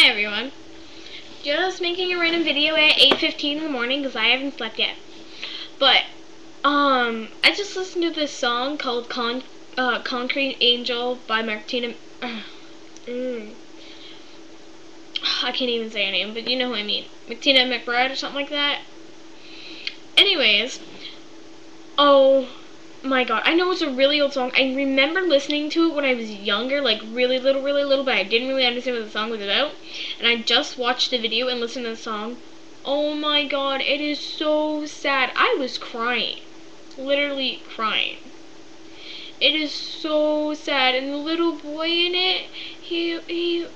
Hi everyone. Just making a random video at 8:15 in the morning because I haven't slept yet. But I just listened to this song called Concrete Angel by Martina. I can't even say her name, but you know who I mean. Martina McBride or something like that. Anyways, oh my god, I know it's a really old song. I remember listening to it when I was younger, like really little, but I didn't really understand what the song was about. And I just watched the video and listened to the song. Oh my god, it is so sad. I was crying. Literally crying. It is so sad. And the little boy in it, he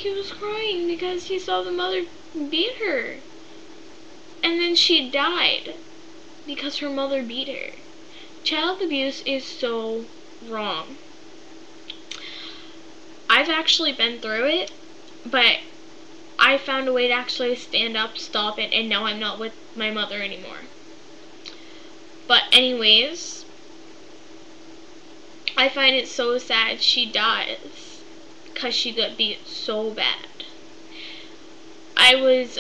was crying because he saw the mother beat her. And then she died because her mother beat her. Child abuse is so wrong. I've actually been through it, but I found a way to actually stand up, stop it, and now I'm not with my mother anymore. But anyways, I find it so sad she dies because she got beat so bad. I was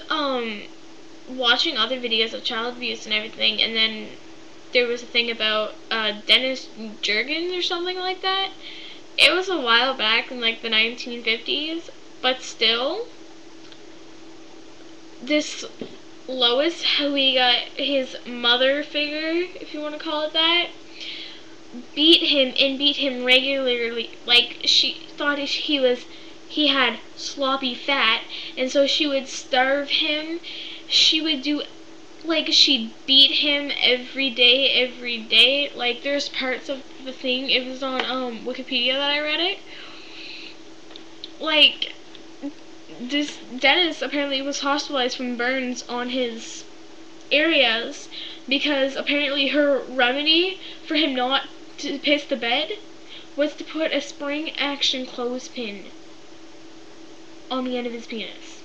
watching other videos of child abuse and everything, and then there was a thing about Dennis Jurgens or something like that. It was a while back in like the 1950s, but still, this Lois, who we got his mother figure, if you want to call it that, beat him regularly. Like, she thought he had sloppy fat, and so she would starve him. She would do, like, she'd beat him every day. Like, there's parts of the thing, it was on Wikipedia that I read it. Like, this Dennis apparently was hospitalized from burns on his areas because apparently her remedy for him not to piss the bed was to put a spring action clothespin on the end of his penis.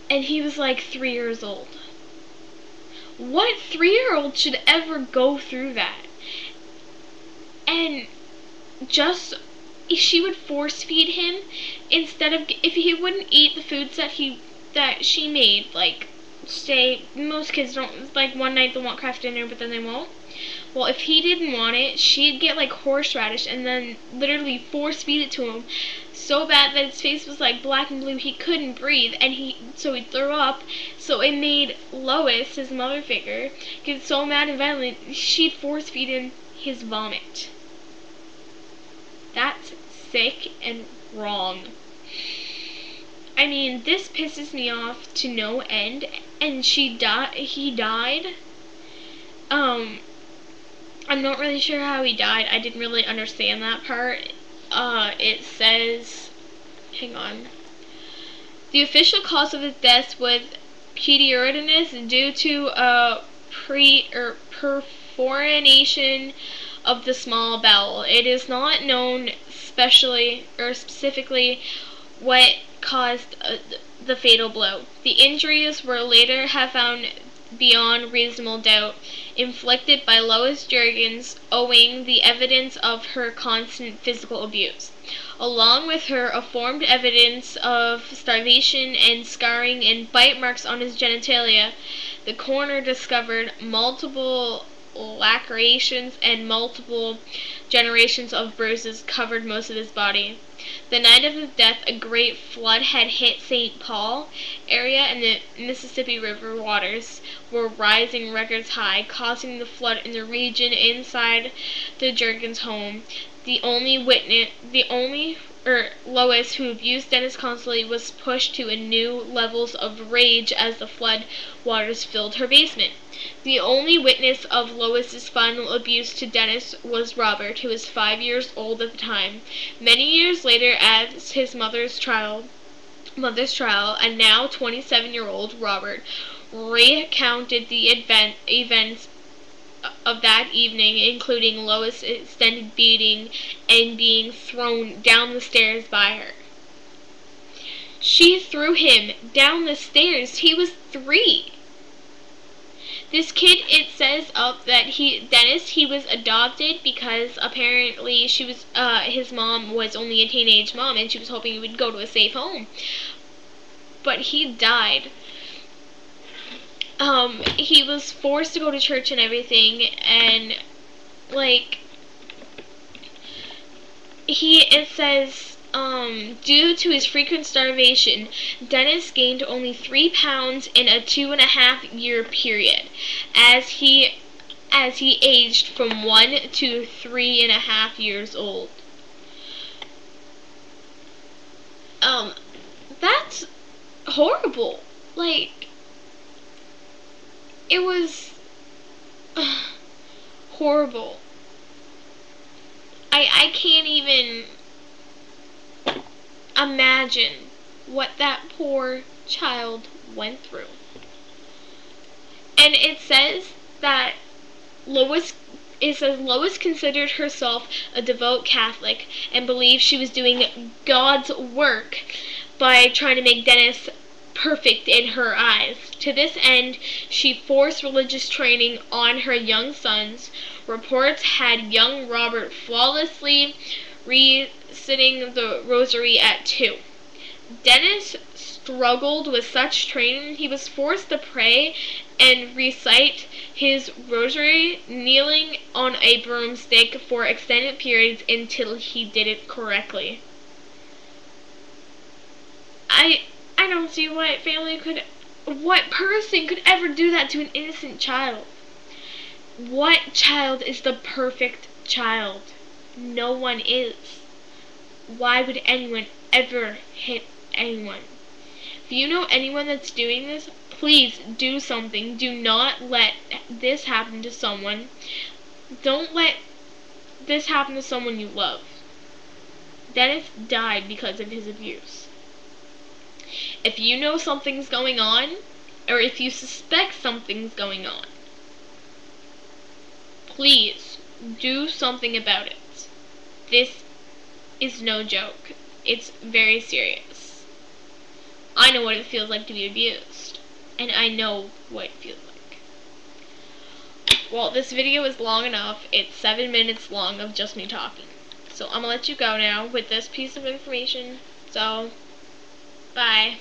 And he was like 3 years old. What 3-year-old should ever go through that? And she would force feed him instead of, if he wouldn't eat the foods that she made, like, say, most kids don't, like, one night they'll want Kraft Dinner but then they won't. Well, if he didn't want it, she'd get like horseradish and then literally force feed it to him so bad that his face was like black and blue, he couldn't breathe, and so he threw up. So it made Lois, his mother figure, get so mad and violent, she'd force feed him his vomit. That's sick and wrong. I mean, this pisses me off to no end, and he died. I'm not really sure how he died. I didn't really understand that part. It says, hang on. The official cause of his death was pedioritidis due to perforation of the small bowel. It is not known specifically what caused the fatal blow. The injuries were later found beyond reasonable doubt inflicted by Lois Jurgens, owing the evidence of her constant physical abuse. Along with her formed evidence of starvation and scarring and bite marks on his genitalia, the coroner discovered multiple lacerations and multiple generations of bruises covered most of his body. The night of his death, a great flood had hit St. Paul area, and the Mississippi River waters were rising records high, causing the flood in the region inside the Jurgens home. Lois, who abused Dennis constantly, was pushed to new levels of rage as the flood waters filled her basement. The only witness of Lois's final abuse to Dennis was Robert, who was 5 years old at the time. Many years later, at his mother's trial, a now 27-year-old Robert recounted the events of that evening, including Lois' extended beating and being thrown down the stairs by her. She threw him down the stairs. He was 3. This kid, it says up that Dennis, he was adopted because apparently she was, his mom was only a teenage mom and she was hoping he would go to a safe home. But he died. He was forced to go to church and everything, and, like, it says, due to his frequent starvation, Dennis gained only 3 pounds in a 2.5-year period, as he aged from 1 to 3.5 years old. That's horrible. Like, it was horrible. I can't even imagine what that poor child went through. And it says that Lois considered herself a devout Catholic and believed she was doing God's work by trying to make Dennis perfect in her eyes. To this end, she forced religious training on her young sons. Reports had young Robert flawlessly reciting the rosary at 2. Dennis struggled with such training. He was forced to pray and recite his rosary kneeling on a broomstick for extended periods until he did it correctly. I don't see what person could ever do that to an innocent child. What child is the perfect child? No one is. Why would anyone ever hit anyone? If you know anyone that's doing this, please do something. Do not let this happen to someone. Don't let this happen to someone you love. Dennis died because of his abuse. If you know something's going on, or if you suspect something's going on, please do something about it. This is no joke. It's very serious. I know what it feels like to be abused, and I know what it feels like. Well, this video is long enough. It's 7 minutes long of just me talking. So I'm gonna let you go now with this piece of information. So, bye.